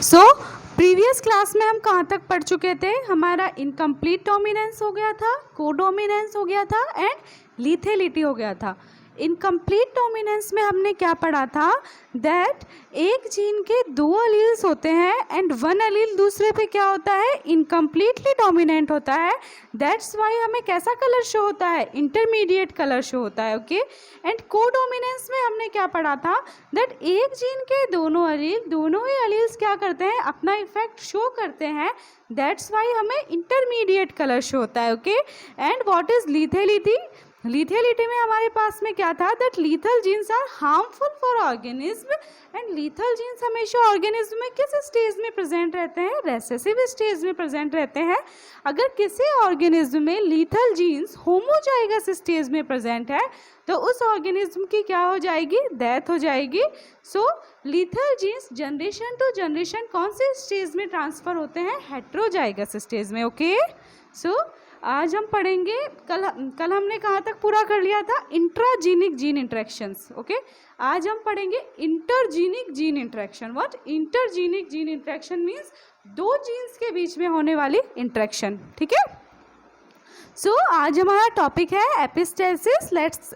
So previous class में हम कहाँ तक पढ़ चुके थे? हमारा इनकम्प्लीट डोमिनेंस हो गया था, कोडोमिनेंस हो गया था एंड लीथेलिटी हो गया था। इनकम्प्लीट डोमिनेंस में हमने क्या पढ़ा था? दैट एक जीन के दो अलील्स होते हैं एंड वन अलील दूसरे पे क्या होता है? इनकम्प्लीटली डोमिनेंट होता है। दैट्स वाई हमें कैसा कलर शो होता है? इंटरमीडिएट कलर शो होता है। ओके। एंड कोडोमिनेंस में हमने क्या पढ़ा था? दैट एक जीन के दोनों ही अलील्स क्या करते हैं? अपना इफेक्ट शो करते हैं। दैट्स वाई हमें इंटरमीडिएट कलर शो होता है। Okay. And what is lethality? Lethality में हमारे पास में क्या था? That lethal genes are harmful for organism and lethal genes हमेशा ऑर्गेनिज्म में किस स्टेज में प्रेजेंट रहते हैं? रेसेसिव स्टेज में प्रेजेंट रहते हैं। अगर किसी ऑर्गेनिज्म में लीथल जीन्स होमोजाइगस स्टेज में प्रेजेंट है तो उस ऑर्गेनिज्म की क्या हो जाएगी? डेथ हो जाएगी। So lethal genes generation to generation कौन से स्टेज में ट्रांसफर होते हैं? हेट्रोजाइगस स्टेज में। ओके। सो आज हम पढ़ेंगे, कल हमने कहाँ तक पूरा कर लिया था? Intragenic gene interactions. ओके। आज हम पढ़ेंगे intergenic gene interaction. What? Intergenic gene interaction means दो जीन्स के बीच में होने वाली इंटरेक्शन। ठीक है। सो आज हमारा टॉपिक है epistasis. Let's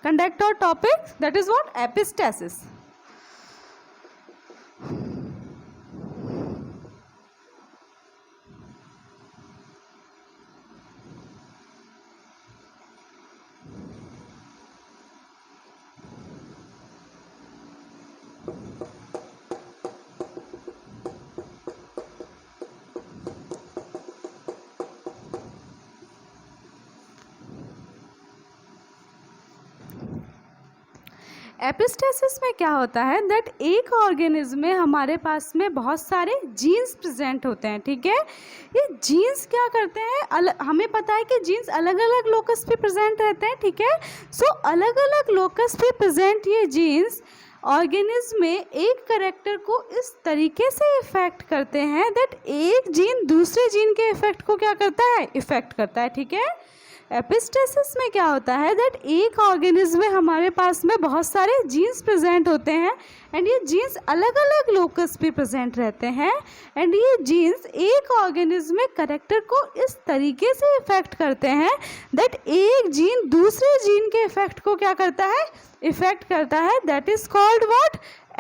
conduct our topic, that is what? Epistasis. Epistasis में क्या होता है? दैट एक ऑर्गेनिज्म में हमारे पास में बहुत सारे जीन्स प्रेजेंट होते हैं। ठीक है। ये जीन्स क्या करते हैं? हमें पता है कि जीन्स अलग अलग लोकस पे प्रेजेंट रहते हैं। ठीक है। सो अलग अलग लोकस पे प्रेजेंट ये जीन्स ऑर्गेनिज्म में एक करेक्टर को इस तरीके से इफेक्ट करते हैं दैट एक जीन दूसरे जीन के इफेक्ट को क्या करता है? इफेक्ट करता है। ठीक है। एपिस्टेसिस में क्या होता है? दैट एक ऑर्गेनिज्म में हमारे पास में बहुत सारे जीन्स प्रेजेंट होते हैं एंड ये जीन्स अलग अलग लोकस पे प्रेजेंट रहते हैं एंड ये जीन्स एक ऑर्गेनिज्म में करेक्टर को इस तरीके से इफेक्ट करते हैं दैट एक जीन दूसरे जीन के इफेक्ट को क्या करता है? इफेक्ट करता है। That is called what?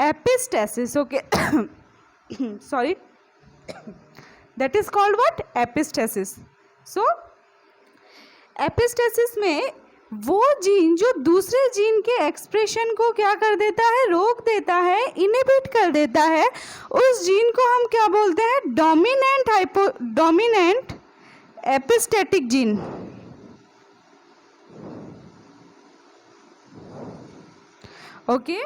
Epistasis. Okay. Sorry, that is called what? Epistasis. So epistasis में वो जीन जो दूसरे जीन के एक्सप्रेशन को क्या कर देता है? रोक देता है, इनहिबिट कर देता है। उस जीन को हम क्या बोलते हैं? Dominant epistatic gene. ओके।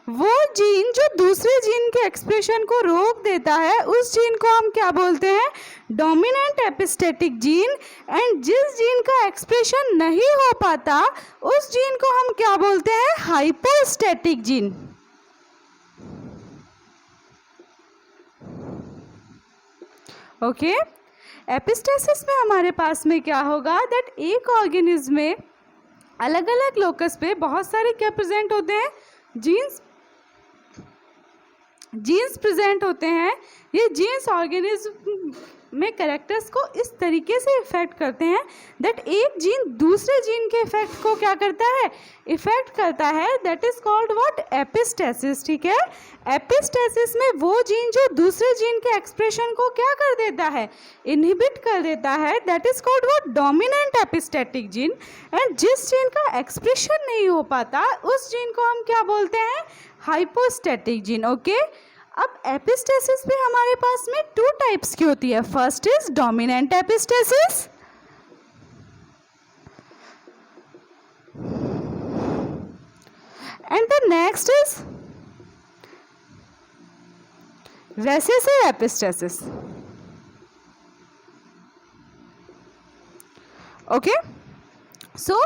वो जीन जो दूसरे जीन के एक्सप्रेशन को रोक देता है उस जीन को हम क्या बोलते हैं? Dominant epistatic gene. एंड जिस जीन का एक्सप्रेशन नहीं हो पाता उस जीन को हम क्या बोलते हैं? Hypostatic gene. ओके। एपिस्टेसिस में हमारे पास में क्या होगा? दैट एक ऑर्गेनिज्म में अलग अलग लोकस पे बहुत सारे क्या प्रेजेंट होते हैं? जीन्स प्रेजेंट होते हैं। ये जीन्स ऑर्गेनिज्म में कैरेक्टर्स को इस तरीके से इफेक्ट करते हैं दैट एक जीन दूसरे जीन के इफेक्ट को क्या करता है? इफेक्ट करता है। That is called what? Epistasis. ठीक है। एपिस्टेसिस में वो जीन जो दूसरे जीन के एक्सप्रेशन को क्या कर देता है? इनहिबिट कर देता है। That is called what? Dominant epistatic gene. And जिस जीन का एक्सप्रेशन नहीं हो पाता उस जीन को हम क्या बोलते हैं? Hypostatic gene. ओके। अब एपिस्टेसिस में हमारे पास में टू टाइप्स की होती है। First is dominant epistasis and the next is recessive epistasis. Okay. So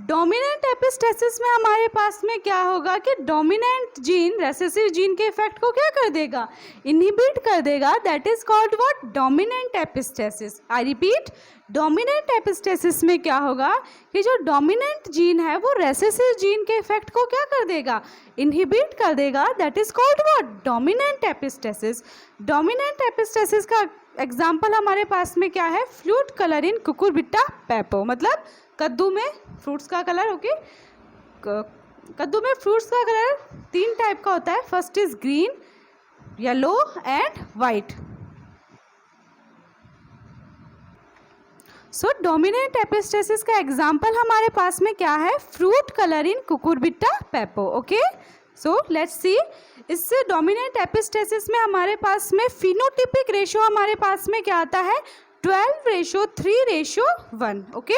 dominant epistasis में हमारे पास में क्या होगा कि डोमिनेंट जीन रेसेसिव जीन के इफेक्ट को क्या कर देगा, इनहिबिट कर देगा, that is called what, dominant epistasis. I repeat, dominant epistasis में क्या होगा कि जो डोमिनेंट जीन है वो रेसेसिव जीन के इफेक्ट को क्या कर देगा, इनहिबिट कर देगा, that is called what, dominant epistasis. Dominant epistasis का एग्जाम्पल हमारे पास में क्या है, फ्लूट कलर इन कुकुरबिट्टा पेपो, मतलब कद्दू में फ्रूट्स का कलर, ओके, कद्दू में फ्रूट्स का कलर 3 टाइप का होता है, first is green, yellow and white. So dominant epistasis का एग्जाम्पल हमारे पास में क्या है, fruit colour in cucurbita pepo, okay. So let's see, इससे डोमिनेंट एपिस्टेसिस में हमारे पास में फिनोटिपिक रेशो हमारे पास में क्या आता है, 12:3:1, ओके।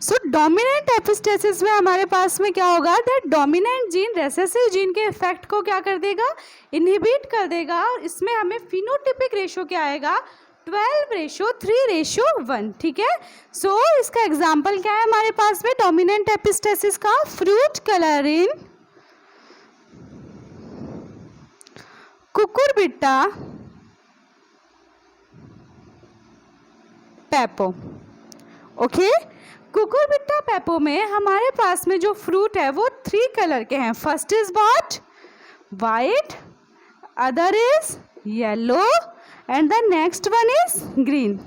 सो डोमिनेंट एपिस्टेसिस में हमारे पास में क्या होगा, that dominant gene recessive gene के इफेक्ट को क्या कर देगा, इनहिबिट कर देगा। इसमें हमें फिनोटिपिक रेशो क्या आएगा, 12:3:1, ठीक है। सो इसका एग्जाम्पल क्या है हमारे पास में डोमिनेंट एपिस्टेसिस का, fruit colour in cucurbita pepo, okay. Cucurbita pepo में हमारे पास में जो फ्रूट है वो 3 कलर के हैं, first is what, white, other is yellow and the next one is green.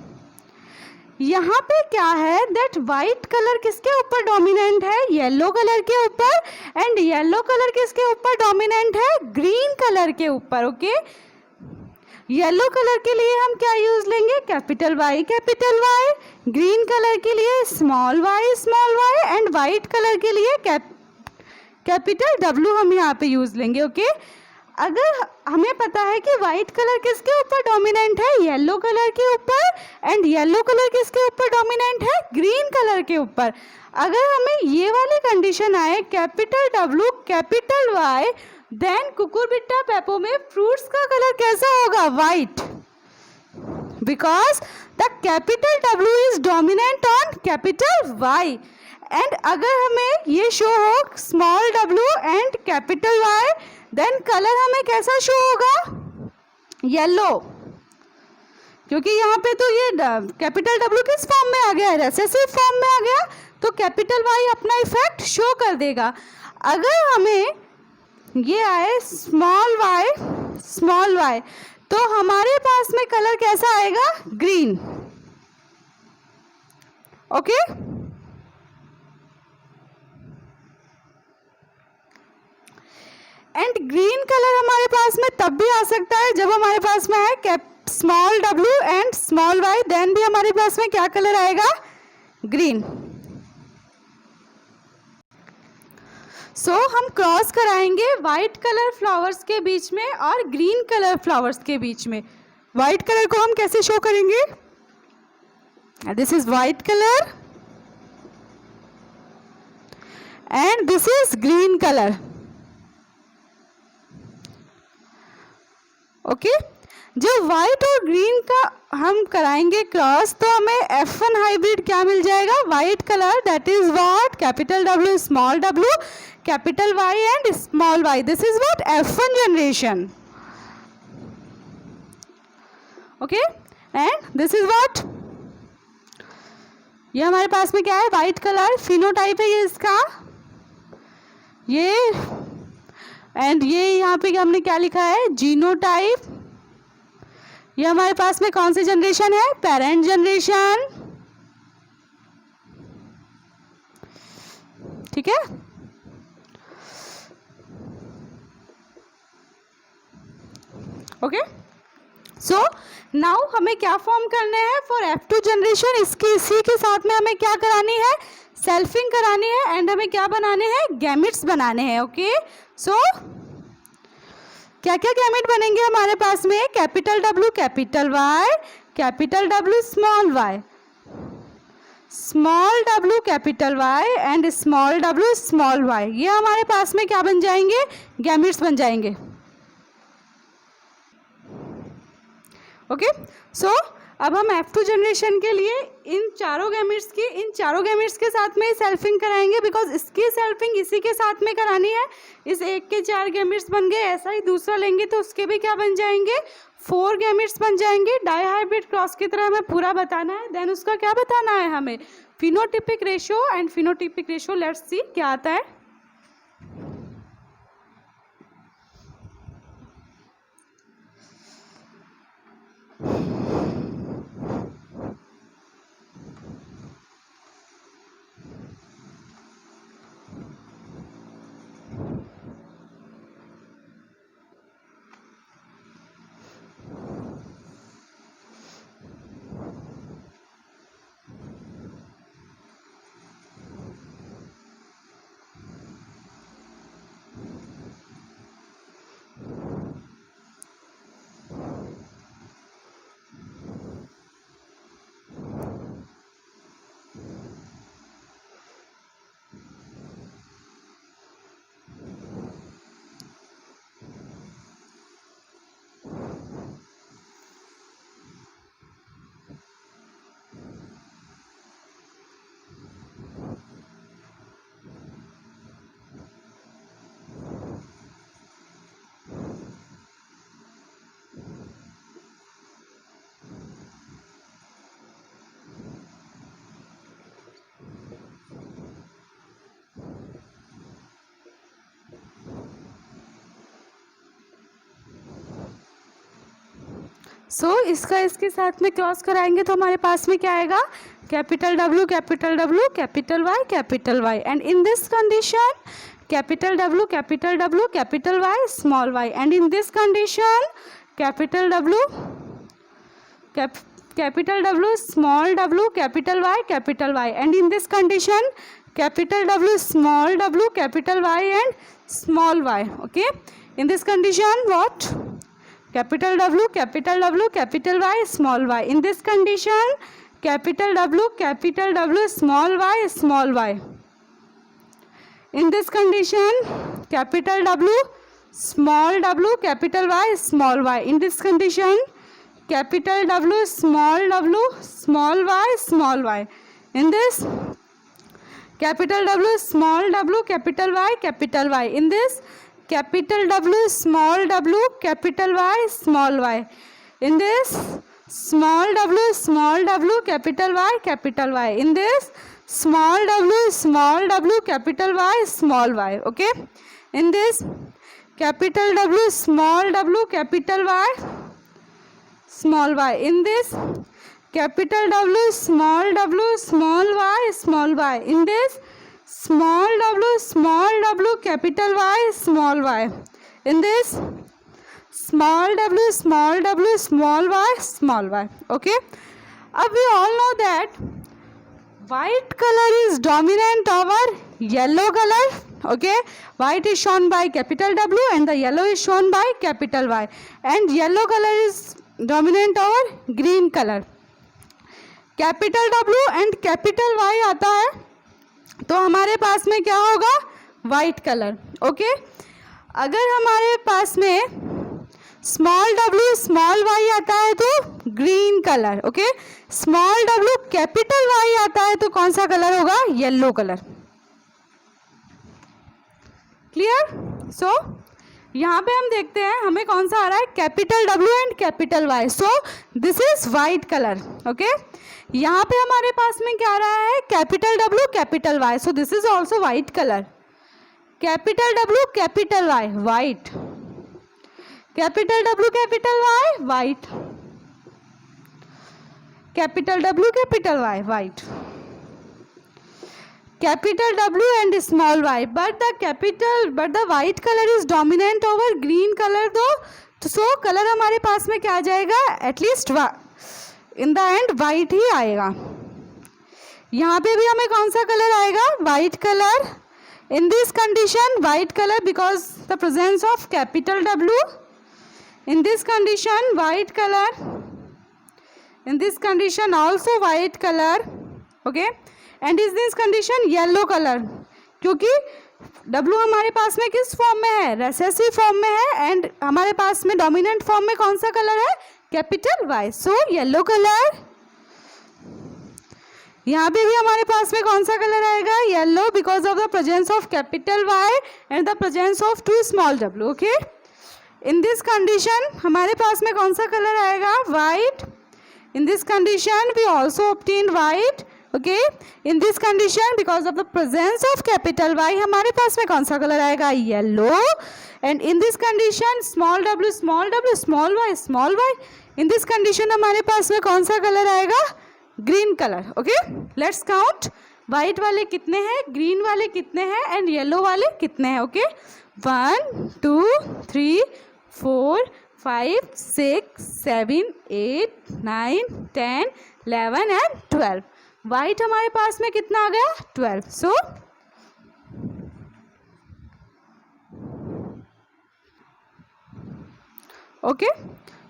यहाँ पे क्या है, दैट वाइट कलर किसके ऊपर डोमिनेंट है, येलो कलर के ऊपर, एंड येलो कलर किसके ऊपर डोमिनेंट है, ग्रीन कलर के ऊपर, ओके। येलो कलर के लिए हम क्या यूज लेंगे, कैपिटल वाई, ग्रीन कलर के लिए small Y, and white colour के लिए कैपिटल डब्ल्यू हम यहाँ पे यूज लेंगे, ओके। अगर हमें पता है कि वाइट कलर किसके ऊपर डोमिनेंट है, येलो कलर के ऊपर, एंड येलो कलर किसके ऊपर डोमिनेंट है, ग्रीन कलर के ऊपर। अगर हमें ये वाली कंडीशन आए, capital W capital Y, then cucurbita pepo में फ्रूट्स का कलर कैसा होगा, white, because the capital W is dominant on capital Y. And अगर हमें ये शो हो small W and capital Y, then colour हमें कैसा शो होगा, येलो, क्योंकि यहाँ पे तो ये कैपिटल डब्ल्यू किस फॉर्म में आ गया है, रेसेसिव फॉर्म में आ गया, तो कैपिटल वाई अपना इफेक्ट शो कर देगा। अगर हमें ये आए स्मॉल वाई, तो हमारे पास में कलर कैसा आएगा, green, okay. And green colour हमारे पास में तब भी आ सकता है जब हमारे पास में है small W and small Y, then भी हमारे पास में क्या कलर आएगा, ग्रीन। सो हम क्रॉस कराएंगे वाइट कलर फ्लावर्स के बीच में और ग्रीन कलर फ्लावर्स के बीच में। वाइट कलर को हम कैसे शो करेंगे, this is white colour and this is green colour, okay. जब वाइट और ग्रीन का हम कराएंगे क्रॉस, तो हमें F1 हाइब्रिड क्या मिल जाएगा, white colour, that is what, capital W small w, capital Y and small y, this is what, F1 generation, okay. And this is what, ये हमारे पास में क्या है, वाइट कलर, फिनोटाइप है ये इसका, ये, एंड ये यहाँ पे हमने क्या लिखा है, जीनोटाइप। ये हमारे पास में कौन सी जनरेशन है, पेरेंट जनरेशन, ठीक है। ओके, सो नाउ हमें क्या फॉर्म करने हैं फॉर F2 जनरेशन, इसी के साथ में हमें क्या करानी है, सेल्फिंग करानी है, एंड हमें क्या बनाने हैं, गैमेट्स बनाने हैं, ओके। सो क्या क्या गैमेट बनेंगे हमारे पास में? Capital W capital Y, capital W small Y, small W capital Y and small W small Y. ये हमारे पास में क्या बन जाएंगे? गैमेट्स बन जाएंगे। ओके, सो अब हम F2 जनरेशन के लिए इन चारों गैमेट्स के साथ में सेल्फिंग कराएंगे, बिकॉज इसकी सेल्फिंग इसी के साथ में करानी है। इस एक के 4 गैमेट्स बन गए, ऐसा ही दूसरा लेंगे तो उसके भी क्या बन जाएंगे? 4 गैमेट्स बन जाएंगे। डाइहाइब्रिड क्रॉस की तरह हमें पूरा बताना है। देन उसका क्या बताना है हमें? Phenotypic ratio and phenotypic ratio. Let's see क्या आता है। सो इसका इसके साथ में क्रॉस कराएंगे तो हमारे पास में क्या आएगा? Capital W capital W capital Y and in this condition capital W capital Y small Y and in this condition capital W small W capital Y and in this condition capital W small W capital Y and small Y. Okay, in this condition what? Capital W capital Y small y. In this condition capital W small y. In this condition capital W capital Y small y. In this condition capital W small y. In this capital W small W capital Y. In this capital W small w capital Y small y. In this small w capital Y. In this small w capital Y small y. Okay, in this capital W small w capital Y small y. In this capital W small y small y. In this small w capital Y small y. In this small w small y small y. Okay, we all know that white color is dominant over yellow color. Okay, white is shown by capital W and the yellow is shown by capital Y, and yellow color is dominant over green color. Capital W and capital Y आता है तो हमारे पास में क्या होगा? White colour. Okay, अगर हमारे पास में स्मॉल w स्मॉल y आता है तो green colour. Okay, small w capital Y आता है तो कौन सा कलर होगा? Yellow colour. क्लियर? सो यहाँ पे हम देखते हैं हमें कौन सा आ रहा है? Capital W and capital Y. So this is white colour. Okay, यहाँ पे हमारे पास में क्या आ रहा है? Capital W capital Y. So this is also white colour. Capital W capital Y white, capital W capital Y white, capital W capital Y white, capital W and small y, but the white color is dominant over green color तो so color हमारे पास में क्या आ जाएगा? at least in the end white ही आएगा. यहाँ पे भी हमें कौन सा कलर आएगा? white color. In this condition white color because the presence of capital W In this condition white color, in this condition also white color, okay, and in this condition yellow color, क्योंकि W हमारे पास में किस form में है, recessive form में है, and हमारे पास में डोमिनेंट फॉर्म में कौन सा कलर है, capital Y, so yellow colour. यहाँ पे भी हमारे पास में कौन सा कलर आएगा, yellow, because of the presence of capital Y and the presence of 2 small w, okay. In this condition हमारे पास में कौन सा कलर आएगा, white. In this condition we also obtain white, okay. In this condition because of the presence of capital Y हमारे पास में कौन सा कलर आएगा, yellow. And in this condition small w small w small y small y, in this condition हमारे पास में कौन सा कलर आएगा, green colour, okay. Let's count, white वाले कितने हैं, ग्रीन वाले कितने हैं, एंड येलो वाले कितने हैं, ओके। 1 2 3 4 5 6 7 8 9 10 11 एंड 12। वाइट हमारे पास में कितना आ गया, 12। सो ओके,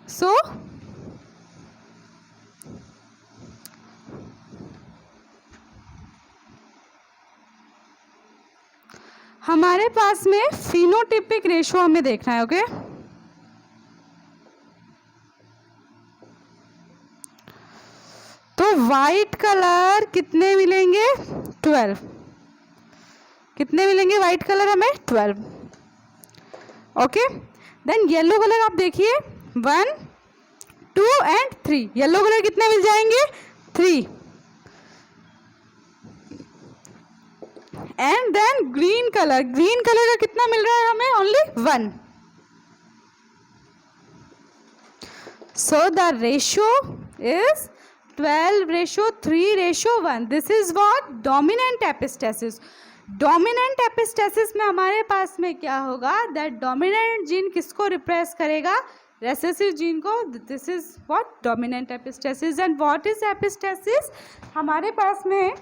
सो हमारे पास में फिनोटिपिक रेशो हमें देखना है, ओके। तो वाइट कलर कितने मिलेंगे, 12। कितने मिलेंगे वाइट कलर हमें, 12, ओके। देन येलो कलर आप देखिए, 1 2 एंड 3, येलो कलर कितने मिल जाएंगे, 3। एंड देन ग्रीन कलर का कितना मिल रहा है हमें, only 1। So the ratio is 12:3:1। This is what, dominant epistasis. Dominant epistasis में हमारे पास में क्या होगा, दैट डोमिनेंट जीन किसको रिप्रेस करेगा, रेसेसिव जीन को। This is what, dominant epistasis. And what is epistasis, हमारे पास में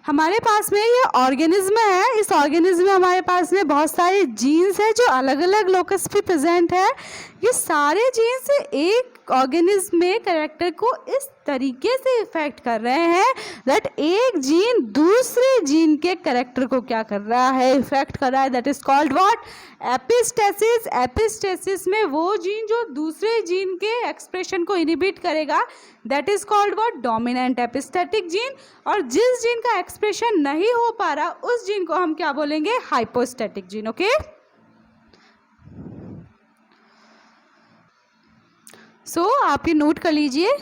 हमारे पास में ये ऑर्गेनिज्म है। इस ऑर्गेनिज्म में हमारे पास में बहुत सारे जीन्स है जो अलग अलग लोकस पे प्रेजेंट है। ये सारे जीन्स एक ऑर्गेनिज्म में कैरेक्टर को इस तरीके से इफेक्ट कर रहे हैं दैट एक जीन दूसरे जीन के कैरेक्टर को क्या कर रहा है, इफेक्ट कर रहा है। That is called what, epistasis. Epistasis में वो जीन जो दूसरे जीन के एक्सप्रेशन को इनहिबिट करेगा, that is called what, dominant epistatic gene. और जिस जीन का एक्सप्रेशन नहीं हो पा रहा उस जीन को हम क्या बोलेंगे, हाइपोस्टैटिक जीन, ओके। सो आप ये नोट कर लीजिए।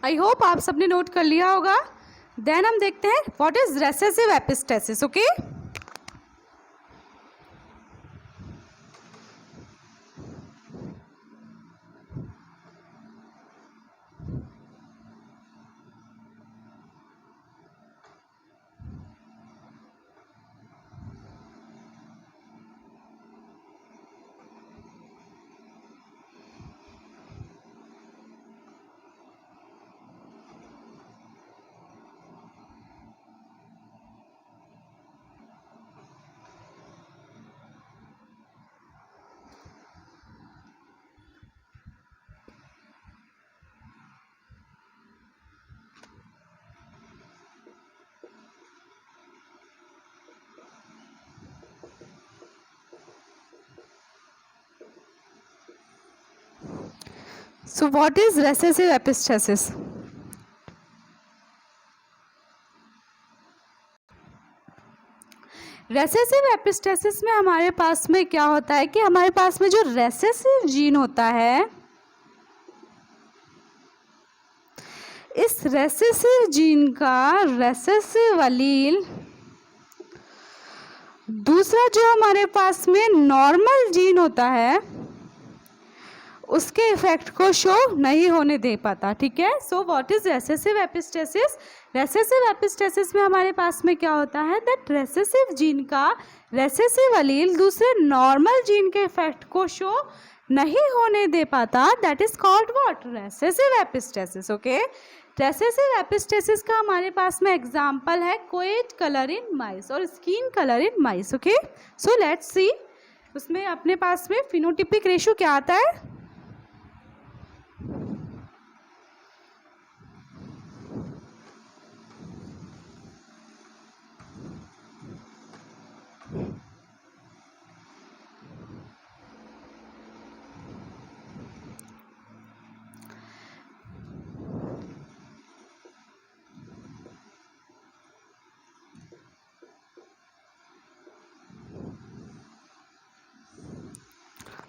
आई होप आप सबने नोट कर लिया होगा। देन हम देखते हैं what is recessive epistasis, okay. So what is recessive epistasis? Recessive epistasis में हमारे पास में क्या होता है कि हमारे पास में जो रेसेसिव जीन होता है, इस रेसेसिव जीन का रेसेसिव अलील दूसरा जो हमारे पास में नॉर्मल जीन होता है उसके इफेक्ट को शो नहीं होने दे पाता, ठीक है। So what is recessive epistasis? Recessive epistasis में हमारे पास में क्या होता है दैट रेसेसिव जीन का रेसेसिव अलील दूसरे नॉर्मल जीन के इफेक्ट को शो नहीं होने दे पाता, that is called what? Recessive epistasis. Okay, recessive epistasis का हमारे पास में एग्जाम्पल है कोएट कलर इन माइस और skin colour in mice. Okay, so let's सी उसमें अपने पास में फिनोटिपिक रेशियो क्या आता है।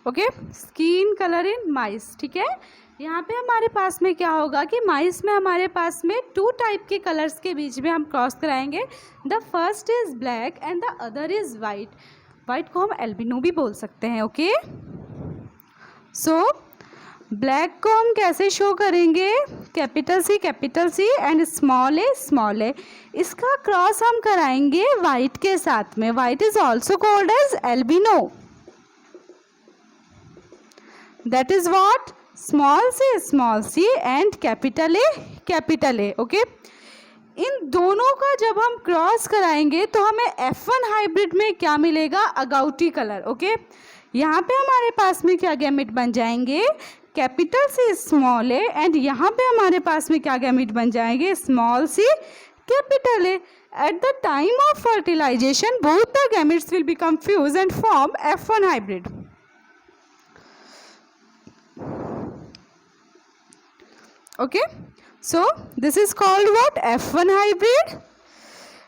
ओके, स्किन कलर इन माइस, ठीक है। यहाँ पे हमारे पास में क्या होगा कि माइस में हमारे पास में 2 टाइप के कलर्स के बीच में हम क्रॉस कराएंगे। The first is black and the other is white. White को हम एल्बिनो भी बोल सकते हैं। ओके, सो ब्लैक को हम कैसे शो करेंगे? Capital C and small A. इसका क्रॉस हम कराएंगे वाइट के साथ में। White is also called as albino. That is what? small c and capital A. Okay, इन दोनों का जब हम क्रॉस कराएंगे तो हमें F1 हाइब्रिड में क्या मिलेगा? Agouti colour. ओके, यहाँ पे हमारे पास में क्या गैमेट बन जाएंगे? Capital C small A and यहाँ पे हमारे पास में क्या गैमेट बन जाएंगे? Small c capital A. At the time of fertilization, both the gametes will become fused and form F1 hybrid. Okay, so this is called what? F1 hybrid.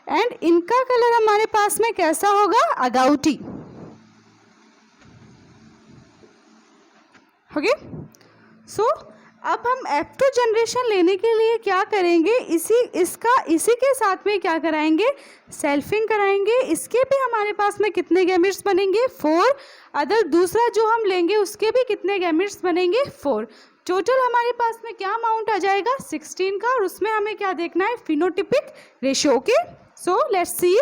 And इनका colour हमारे पास में कैसा होगा? अगाउटी। ओके, सो अब हम F2 generation लेने के लिए क्या करेंगे? इसी के साथ में क्या कराएंगे? सेल्फिंग कराएंगे। इसके भी हमारे पास में कितने गैमेट्स बनेंगे? 4। अदर दूसरा जो हम लेंगे उसके भी कितने गैमेट्स बनेंगे? 4। टोटल हमारे पास में क्या अमाउंट आ जाएगा? 16 का। और उसमें हमें क्या देखना है? Phenotypic ratio. Okay, so let's सी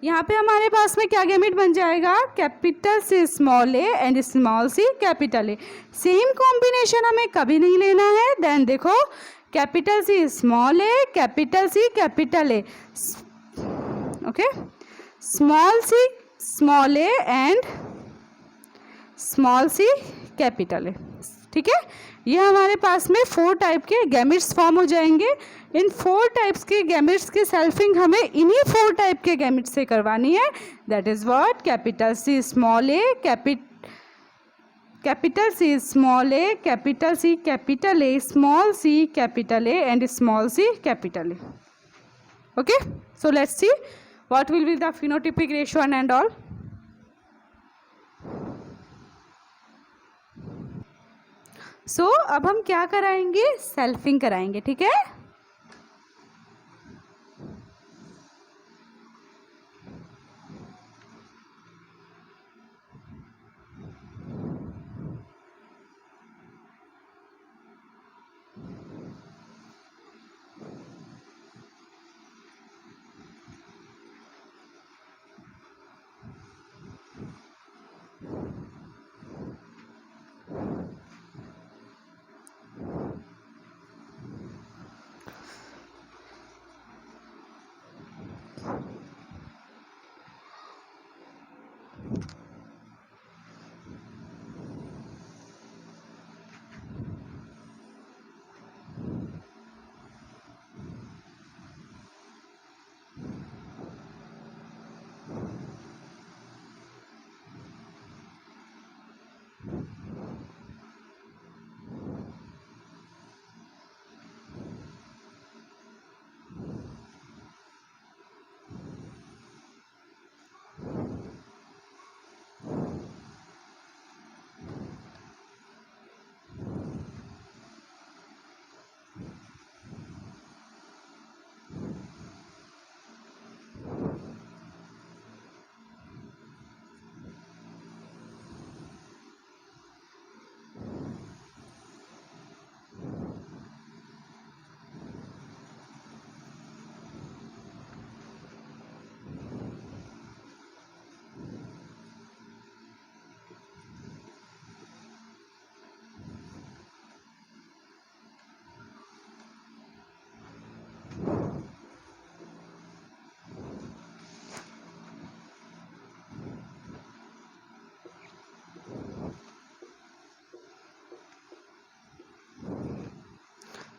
यहाँ पे हमारे पास में क्या गैमेट बन जाएगा? Capital C small A and small c capital A. Same combination हमें कभी नहीं लेना है। देन देखो, capital C small A, capital C capital A. Okay, small c small A and small c capital ए, ठीक है। ये हमारे पास में 4 टाइप के गैमेट्स फॉर्म हो जाएंगे। इन 4 टाइप्स के गैमेट्स की सेल्फिंग हमें इन्हीं 4 टाइप के गैमेट्स से करवानी है। That is what? Capital C small A, capital C small A, capital C capital A, small c capital A and small c capital A. Okay, so let's see what will be the phenotypic ratio and all. So अब हम क्या कराएंगे? Selfing कराएंगे, ठीक है।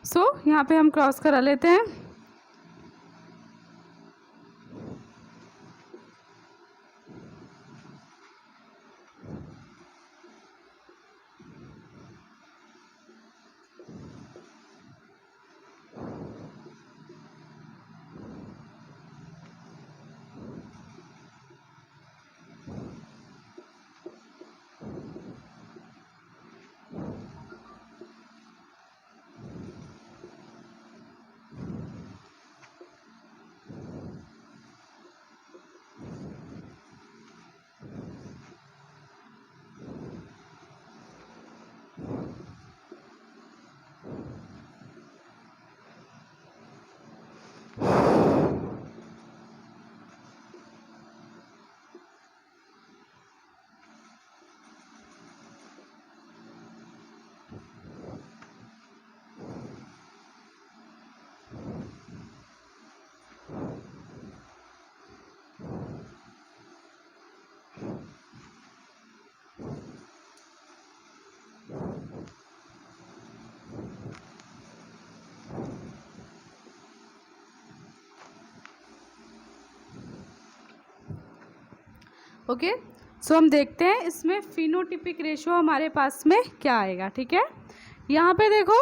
सो यहाँ पे हम क्रॉस करा लेते हैं। ओके, सो हम देखते हैं इसमें फिनोटिपिक रेशियो हमारे पास में क्या आएगा। ठीक है, यहाँ पे देखो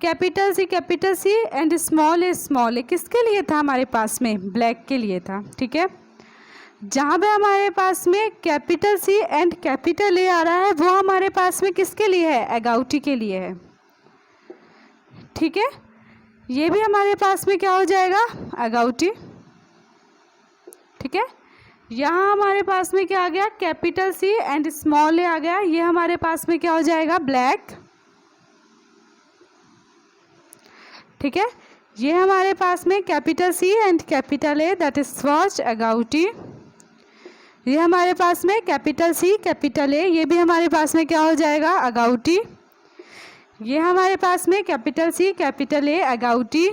कैपिटल सी एंड स्मॉल ए किसके लिए था हमारे पास में? ब्लैक के लिए था। ठीक है, जहाँ पे हमारे पास में capital C and capital A आ रहा है वो हमारे पास में किसके लिए है? एगाउटी के लिए है। ठीक है, ये भी हमारे पास में क्या हो जाएगा? एगाउटी। ठीक है, यहाँ हमारे पास में क्या आ गया? कैपिटल सी एंड स्मॉल ए आ गया, ये हमारे पास में क्या हो जाएगा? ब्लैक। ठीक है, ये हमारे पास में capital C and capital A that is first agouti. ये हमारे पास में कैपिटल सी कैपिटल ए, ये भी हमारे पास में क्या हो जाएगा? एगाउटी। ये हमारे पास में capital C capital A agouti.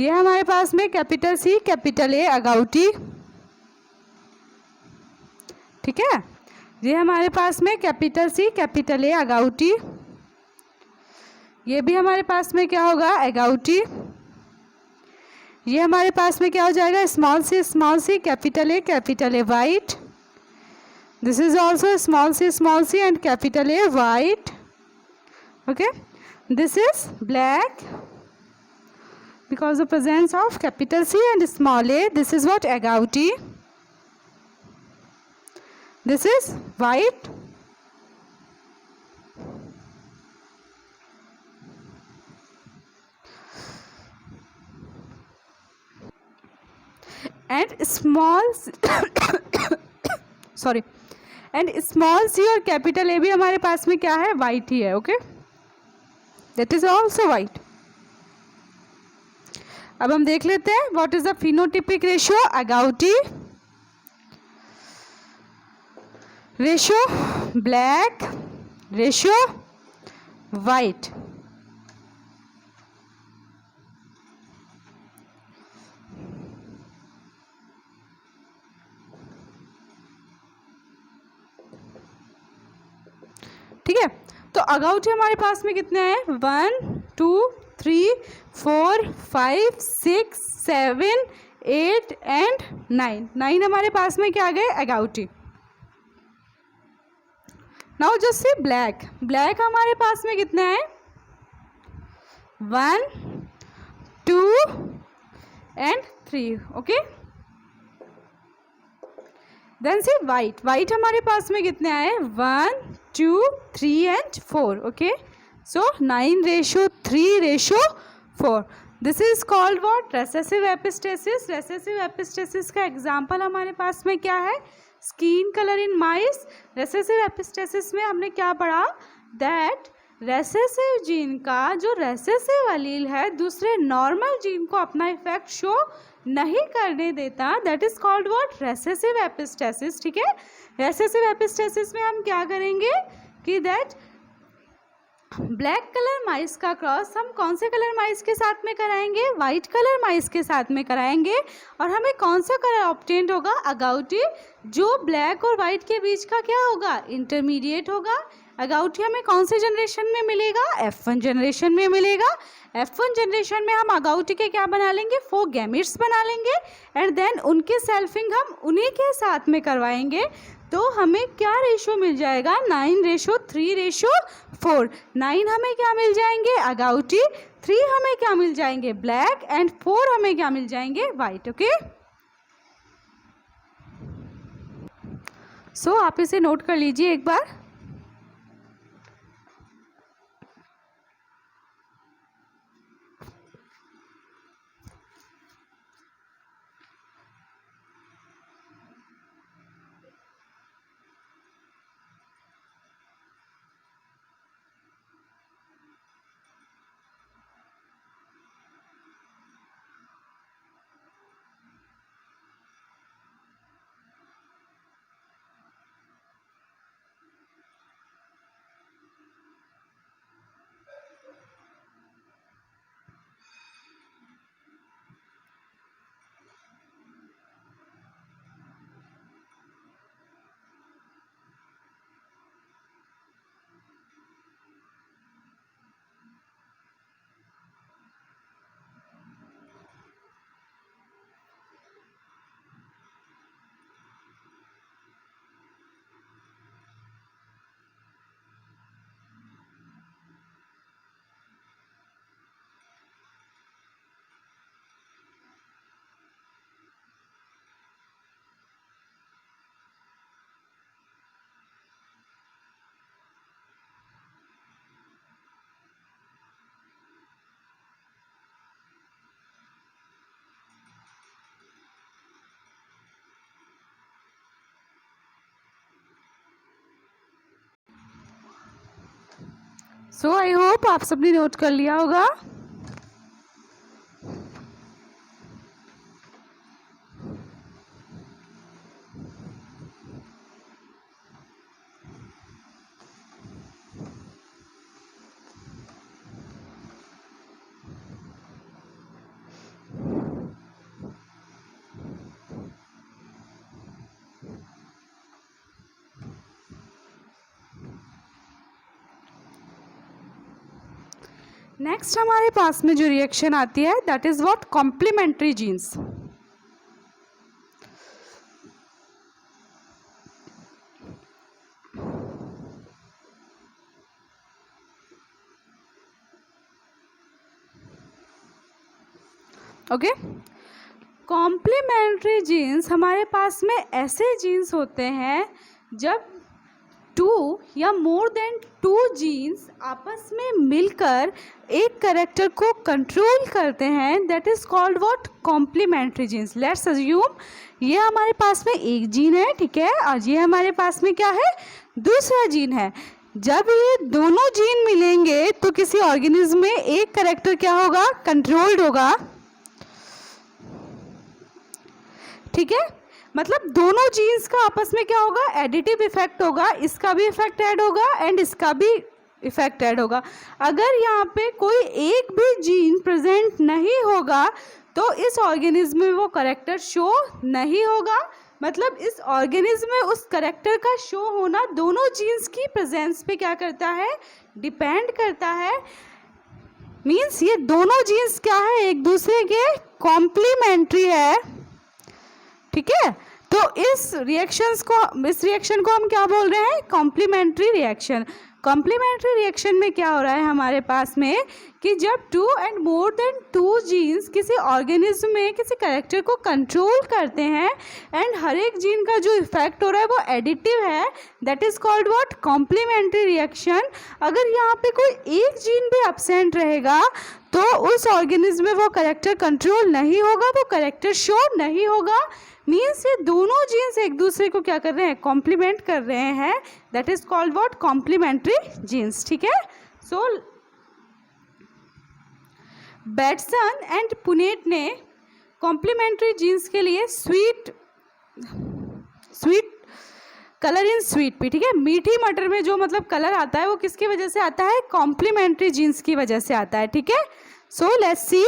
ये हमारे पास में capital C capital A agouti. ठीक है, ये हमारे पास में capital C capital A agouti. ये भी हमारे पास में क्या होगा? एगाउटी। ये हमारे पास में क्या हो जाएगा? Small C capital A white. This is also small C and capital A white. Okay, this is black because the presence of capital C and small a. This is what? Agouti. This is white. And small sorry, and small c और capital A भी हमारे पास में क्या है? white ही है. Okay, that is also white. अब हम देख लेते हैं what is the phenotypic ratio? Agouti ratio black ratio white. ठीक है, तो एगाउटी हमारे पास में कितने हैं? 1 2 3 4 5 6 7 8 एंड 9 हमारे पास में क्या आ गए? Agouti. Now just see black हमारे पास में कितने हैं? 1 2 and 3। Okay, then see white हमारे पास में कितने आए? 1 2 3 and 4। Okay, so 9:3:4. This is called what? Recessive epistasis. Recessive epistasis का एग्जाम्पल हमारे पास में क्या है? Skin colour in mice. Recessive epistasis में हमने क्या पढ़ा? दैट रेसेसिव जीन का जो रेसेसिव अलील है दूसरे नॉर्मल जीन को अपना इफेक्ट शो नहीं करने देता। That is called what? Recessive epistasis. ठीक है, रेसेसिव एपिस्टेसिस में हम क्या करेंगे कि दैट ब्लैक कलर माइस का क्रॉस हम कौन से कलर माइस के साथ में कराएंगे? वाइट कलर माइस के साथ में कराएंगे। और हमें कौन सा कलर ऑब्टेन्ड होगा? एगाउटी, जो ब्लैक और वाइट के बीच का क्या होगा? इंटरमीडिएट होगा। अगाउटी हमें कौन से जनरेशन में मिलेगा? F1 जनरेशन में मिलेगा। F1 जनरेशन में हम अगाउटी के क्या बना लेंगे? 4 गैमेट्स बना लेंगे एंड देन उनकी सेल्फिंग हम उन्हीं के साथ में करवाएंगे। तो हमें क्या रेशो मिल जाएगा? 9:3:4। 9 हमें क्या मिल जाएंगे? अगाउटी। 3 हमें क्या मिल जाएंगे? ब्लैक एंड 4 हमें क्या मिल जाएंगे? वाइट। ओके, सो आप इसे नोट कर लीजिए एक बार। सो आई होप आप सबने नोट कर लिया होगा। नेक्स्ट हमारे पास में जो रिएक्शन आती है that is what? Complementary genes. Okay, complementary genes हमारे पास में ऐसे जीन्स होते हैं जब 2 या मोर देन 2 जीन्स आपस में मिलकर एक कैरेक्टर को कंट्रोल करते हैं, that is called what? Complementary genes. Let's assume ये हमारे पास में एक जीन है, ठीक है, और ये हमारे पास में क्या है? दूसरा जीन है। जब ये दोनों जीन मिलेंगे तो किसी ऑर्गेनिज्म में एक कैरेक्टर क्या होगा? कंट्रोल्ड होगा, ठीक है। मतलब दोनों जीन्स का आपस में क्या होगा? एडिटिव इफेक्ट होगा, इसका भी इफेक्ट ऐड होगा एंड इसका भी इफेक्ट ऐड होगा। अगर यहाँ पे कोई एक भी जीन प्रेजेंट नहीं होगा तो इस ऑर्गेनिज्म में वो करेक्टर शो नहीं होगा। मतलब इस ऑर्गेनिज्म में उस करेक्टर का शो होना दोनों जीन्स की प्रेजेंस पे क्या करता है? डिपेंड करता है। मीन्स ये दोनों जीन्स क्या है? एक दूसरे के कॉम्प्लीमेंट्री है, ठीक है। तो इस रिएक्शन को हम क्या बोल रहे हैं? Complementary reaction. कॉम्प्लीमेंट्री रिएक्शन में क्या हो रहा है हमारे पास में कि जब 2 एंड मोर देन 2 जीन्स किसी ऑर्गेनिज्म में किसी कैरेक्टर को कंट्रोल करते हैं एंड हर एक जीन का जो इफेक्ट हो रहा है वो एडिटिव है, that is called what? Complementary reaction. अगर यहाँ पे कोई एक जीन भी एब्सेंट रहेगा तो उस ऑर्गेनिज्म में वो कैरेक्टर कंट्रोल नहीं होगा, वो कैरेक्टर शो नहीं होगा। मीन्स ये दोनों जीन्स एक दूसरे को क्या कर रहे हैं? कॉम्प्लीमेंट कर रहे हैं, that is called what? Complementary genes, ठीक है। सो बेटसन एंड पुनेट ने कॉम्प्लीमेंट्री जीन्स के लिए sweet colour in sweet pea, ठीक है, मीठी मटर में जो मतलब कलर आता है वो किसकी वजह से आता है? कॉम्प्लीमेंट्री जीन्स की वजह से आता है, ठीक है। सो लेट्स सी।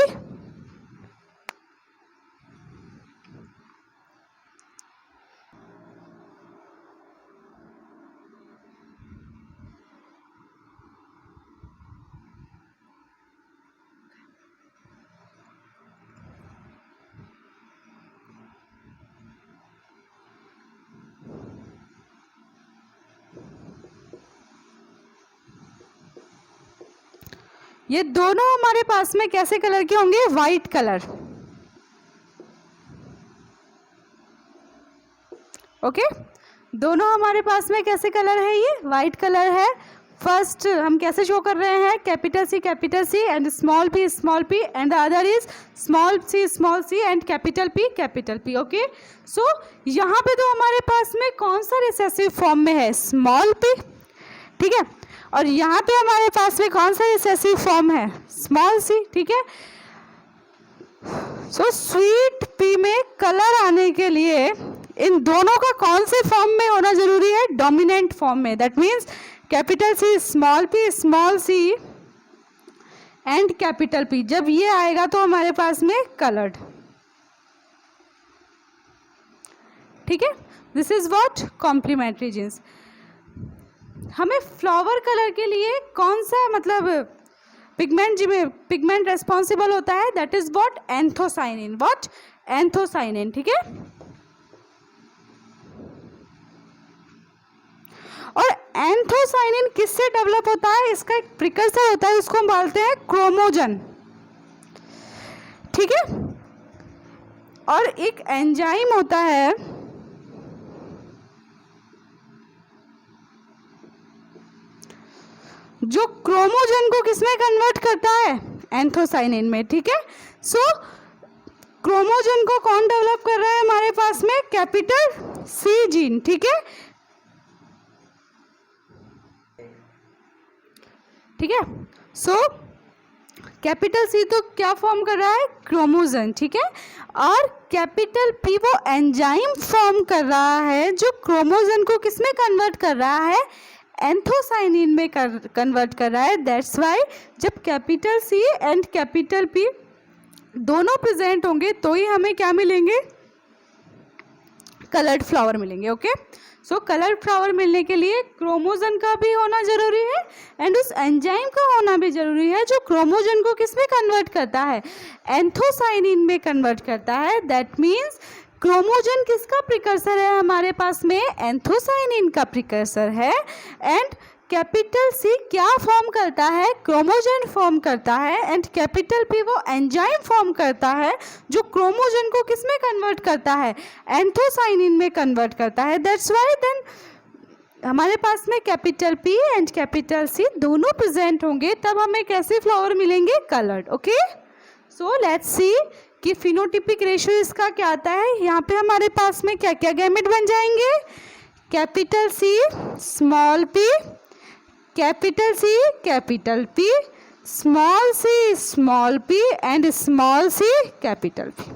ये दोनों हमारे पास में कैसे कलर के होंगे? White colour. ओके, दोनों हमारे पास में कैसे कलर है? ये वाइट कलर है। फर्स्ट हम कैसे शो कर रहे हैं? Capital C and small P and the other is small C and capital P. Okay, so यहाँ पे तो हमारे पास में कौन सा रिसेसिव फॉर्म में है? स्मॉल पी, ठीक है, और यहाँ पे हमारे पास में कौन सा रिसेसिव फॉर्म है? स्मॉल सी, ठीक है। सो स्वीट पी में कलर आने के लिए इन दोनों का कौन से फॉर्म में होना जरूरी है? डोमिनेंट फॉर्म में। That means capital C small C and capital P, जब ये आएगा तो हमारे पास में कलर्ड, ठीक है। This is what? Complementary genes. हमें फ्लावर कलर के लिए कौन सा मतलब पिगमेंट रेस्पॉन्सिबल होता है? That is what? Anthocyanin. What? Anthocyanin, ठीक है। और एंथोसाइनिन किससे डेवलप होता है? इसका एक प्रिकर्सर होता है, उसको हम बोलते हैं क्रोमोजन, ठीक है। और एक एंजाइम होता है जो क्रोमोजन को किसमें कन्वर्ट करता है? एंथोसाइनिन में, ठीक है। सो क्रोमोजन को कौन डेवलप कर रहा है हमारे पास में? कैपिटल सी जीन, ठीक है, ठीक है। सो कैपिटल सी तो क्या फॉर्म कर रहा है? क्रोमोजन, ठीक है। और कैपिटल पी वो एंजाइम फॉर्म कर रहा है जो क्रोमोजन को किसमें कन्वर्ट कर रहा है? एंथोसाइनिन में कन्वर्ट कर रहा है। दैट्स वाई जब capital C and capital P दोनों प्रेजेंट होंगे तो ही हमें क्या मिलेंगे? कलर्ड फ्लावर मिलेंगे। ओके, सो कलर्ड फ्लावर मिलने के लिए क्रोमोजन का भी होना जरूरी है एंड उस एंजाइम का होना भी जरूरी है जो क्रोमोजन को किस में कन्वर्ट करता है? एंथोसाइनिन में कन्वर्ट करता है। दैट मीन्स क्रोमोजन किसका प्रिकर्सर है हमारे पास में? एंथोसाइनिन का प्रिकर्सर है। एंड कैपिटल सी क्या फॉर्म करता है? क्रोमोजन फॉर्म करता है। एंड कैपिटल पी वो एंजाइम फॉर्म करता है जो क्रोमोजन को किस में कन्वर्ट करता है? एंथोसाइनिन में कन्वर्ट करता है। दैट्स व्हाई देन हमारे पास में capital P and capital C दोनों प्रेजेंट होंगे तब हमें कैसे फ्लावर मिलेंगे? Coloured. Okay, so let's see कि फिनोटिपिक रेशियो इसका क्या आता है। यहाँ पे हमारे पास में क्या क्या गैमेट बन जाएंगे? Capital C small P, capital C capital P, C small P and small C capital P.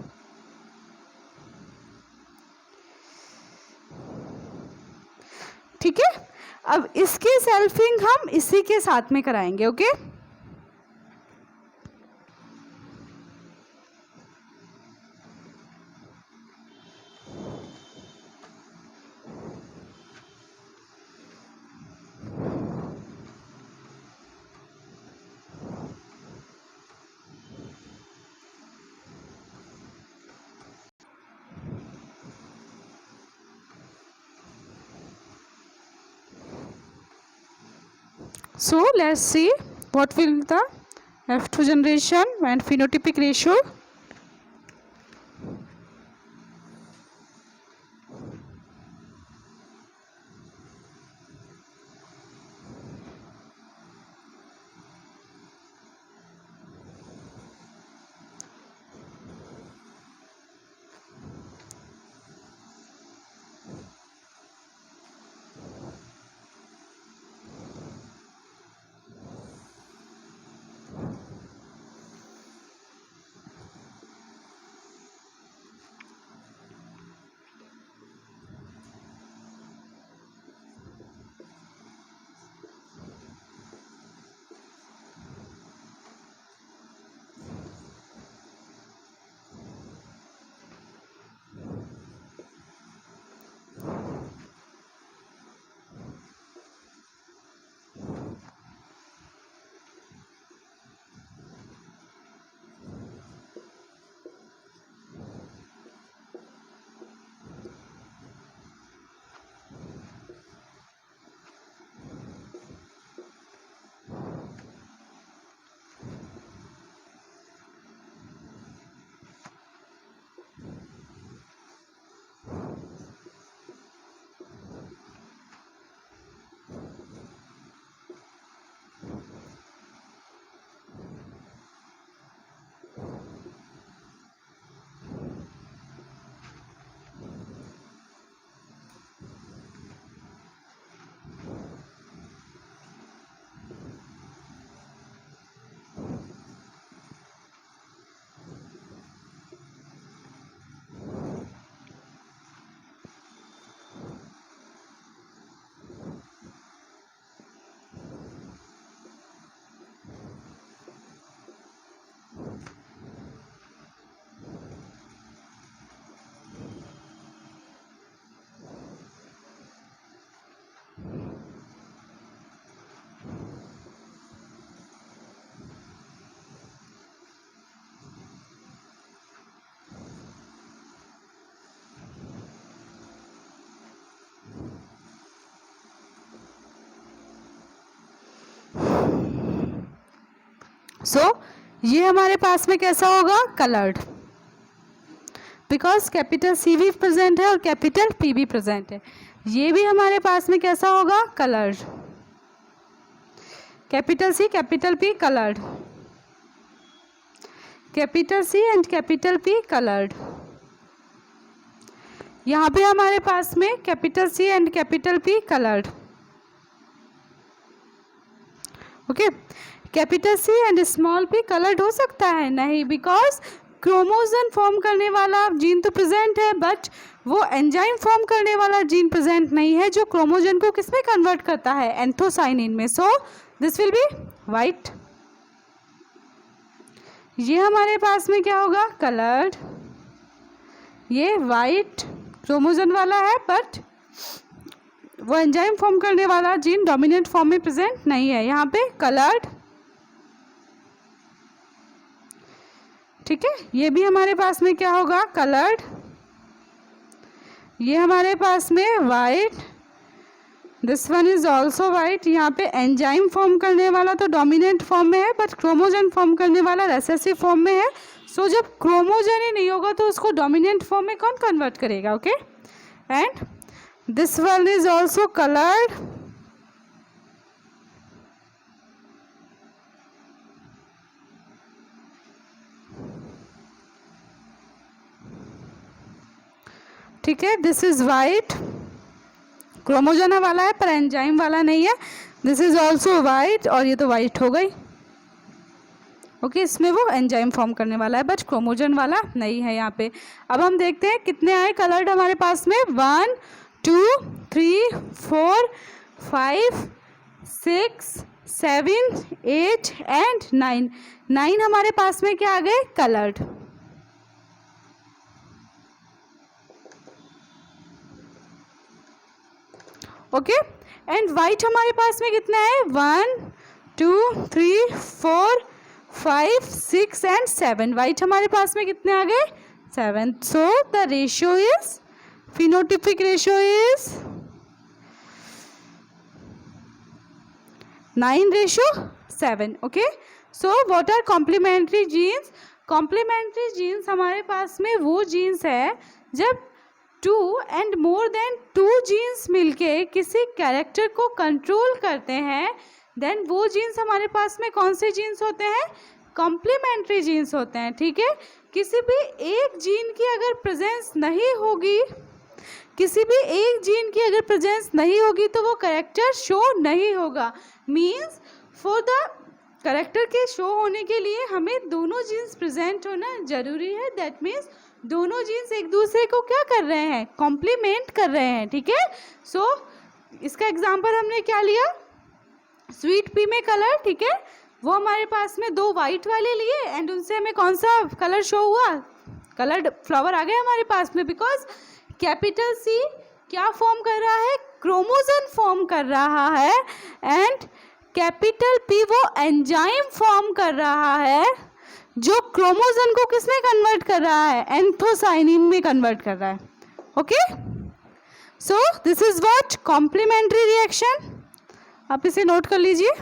ठीक है, अब इसकी सेल्फिंग हम इसी के साथ में कराएंगे। Okay, so let's see what will the F2 generation and phenotypic ratio. सो ये हमारे पास में कैसा होगा, कलर्ड, बिकॉज कैपिटल सी भी प्रेजेंट है और कैपिटल पी भी प्रेजेंट है। ये भी हमारे पास में कैसा होगा, coloured, capital C capital P coloured, capital C and capital P coloured. यहाँ पे हमारे पास में capital C and capital P coloured. Okay, capital C and small P coloured हो सकता है नहीं, बिकॉज क्रोमोजोम फॉर्म करने वाला जीन तो प्रेजेंट है, बट वो एंजाइम फॉर्म करने वाला जीन प्रेजेंट नहीं है जो क्रोमोजोम को किसमें कन्वर्ट करता है, एंथोसाइनिन में। So this will be white. ये हमारे पास में क्या होगा, कलर्ड, ये वाइट क्रोमोजोम वाला है, बट वो एंजाइम फॉर्म करने वाला जीन डोमिनेंट फॉर्म में प्रेजेंट नहीं है, यहाँ पे कलर्ड। ठीक है, ये भी हमारे पास में क्या होगा, कलर्ड, ये हमारे पास में white, this one is also white. यहाँ पे एंजाइम फॉर्म करने वाला तो डोमिनेंट फॉर्म में है, बट क्रोमोजोम फॉर्म करने वाला रेसेसिव फॉर्म में है। सो जब क्रोमोजोम ही नहीं होगा तो उसको डोमिनेंट फॉर्म में कौन कन्वर्ट करेगा, okay. And this one is also coloured, ठीक है, दिस इज वाइट, क्रोमोजोम वाला है पर एंजाइम वाला नहीं है, दिस इज ऑल्सो वाइट, और ये तो वाइट हो गई, ओके। इसमें वो एंजाइम फॉर्म करने वाला है बट क्रोमोजोम वाला नहीं है यहाँ पे। अब हम देखते हैं कितने आए कलर्ड हमारे पास में, 1 2 3 4 5 6 7 8 एंड 9। 9 हमारे पास में क्या आ गए, कलर्ड। ओके, एंड वाइट हमारे पास में कितना है, 1 2 3 4 5 6 एंड 7। वाइट हमारे पास में कितने आ गए, 7। So the ratio is, phenotypic ratio is 9:7। Okay, so what are complementary genes. Complementary genes हमारे पास में वो जीन्स है जब 2 एंड मोर देन 2 जीन्स मिलके किसी कैरेक्टर को कंट्रोल करते हैं, देन वो जीन्स हमारे पास में कौन से जीन्स होते हैं, कॉम्प्लीमेंट्री जीन्स होते हैं। ठीक है, किसी भी एक जीन की अगर प्रेजेंस नहीं होगी, किसी भी एक जीन की अगर प्रेजेंस नहीं होगी तो वो कैरेक्टर शो नहीं होगा। मीन्स फॉर द कैरेक्टर के शो होने के लिए हमें दोनों जीन्स प्रेजेंट होना जरूरी है। दैट मीन्स दोनों जीन्स एक दूसरे को क्या कर रहे हैं, कॉम्प्लीमेंट कर रहे हैं। ठीक है, सो इसका एग्जांपल हमने क्या लिया, स्वीट पी में कलर। ठीक है, वो हमारे पास में 2 वाइट वाले लिए एंड उनसे हमें कौन सा कलर शो हुआ, कलर्ड फ्लावर आ गए हमारे पास में। बिकॉज कैपिटल सी क्या फॉर्म कर रहा है, क्रोमोजोम फॉर्म कर रहा है, एंड कैपिटल पी वो एंजाइम फॉर्म कर रहा है जो क्रोमोजोम को किसमें कन्वर्ट कर रहा है, एंथोसाइनिन में कन्वर्ट कर रहा है। Okay, so this is what complementary reaction. आप इसे नोट कर लीजिए।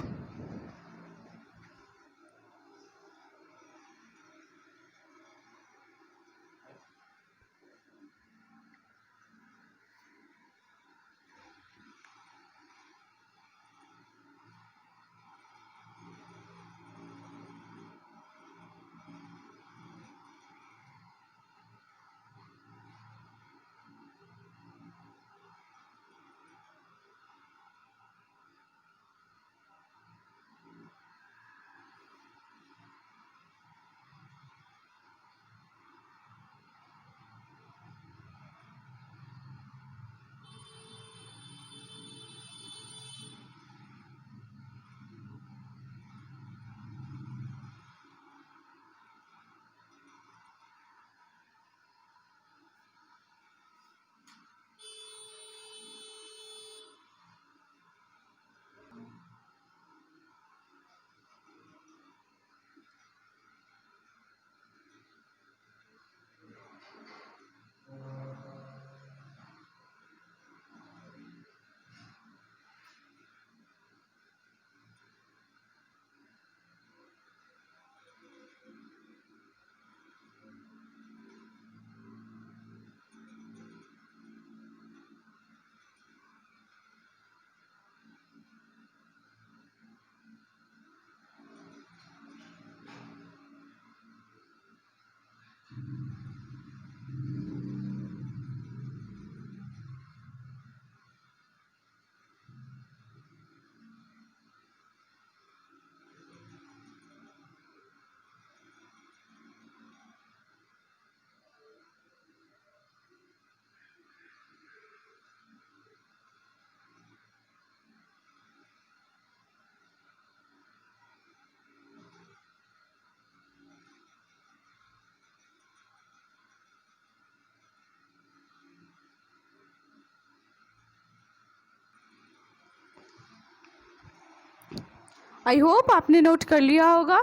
आई होप आपने नोट कर लिया होगा।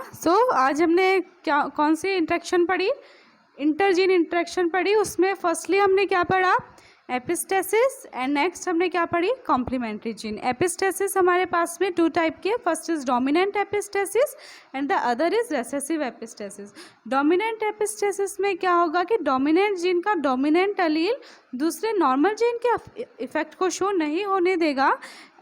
आज हमने क्या कौन सी इंटरेक्शन पढ़ी, इंटरजीन इंटरेक्शन पढ़ी। उसमें फर्स्टली हमने क्या पढ़ा, एपिस्टेसिस, एंड नेक्स्ट हमने क्या पढ़ी, कॉम्प्लीमेंट्री जीन। एपिस्टेसिस हमारे पास में 2 टाइप की है, first is dominant epistasis and the other is recessive epistasis. Dominant epistasis में क्या होगा कि डोमिनेंट जीन का डोमिनेंट अलील दूसरे नॉर्मल जीन के इफेक्ट को शो नहीं होने देगा,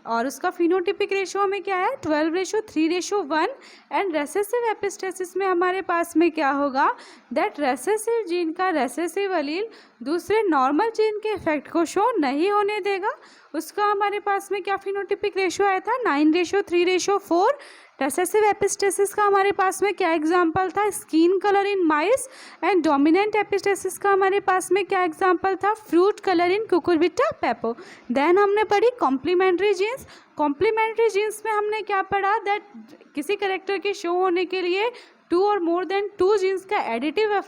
और उसका फिनोटिपिक रेशो में क्या है, 12:3:1। एंड रेसेसिव एपिस्टेसिस में हमारे पास में क्या होगा, दैट रेसेसिव जीन का रेसेसिव अलील दूसरे नॉर्मल जीन के इफेक्ट को शो नहीं होने देगा। उसका हमारे पास में क्या फिनोटिपिक रेशो आया था, 9:3:4। रेसेसिव एपिस्टेसिस का हमारे पास में क्या एग्जाम्पल था, skin colour in mice. And dominant epistasis का हमारे पास में क्या एग्जाम्पल था, fruit colour in Cucurbita pepo. Then हमने पढ़ी कॉम्प्लीमेंट्री जीन्स। कॉम्प्लीमेंट्री जीन्स में हमने क्या पढ़ा, दैट किसी कैरेक्टर के शो होने के लिए 2 और मोर देन 2 जीन्स का एडिटिव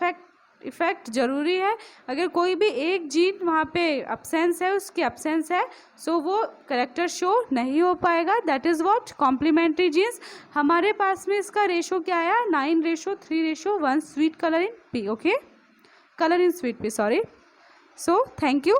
इफेक्ट जरूरी है। अगर कोई भी एक जीन वहाँ पे अब्सेंस है, उसकी अब्सेंस है, सो वो करेक्टर शो नहीं हो पाएगा। That is what complementary genes. हमारे पास में इसका रेशो क्या आया, 9:3:1 sweet colour in pea, okay, colour in sweet pea, sorry. So thank you.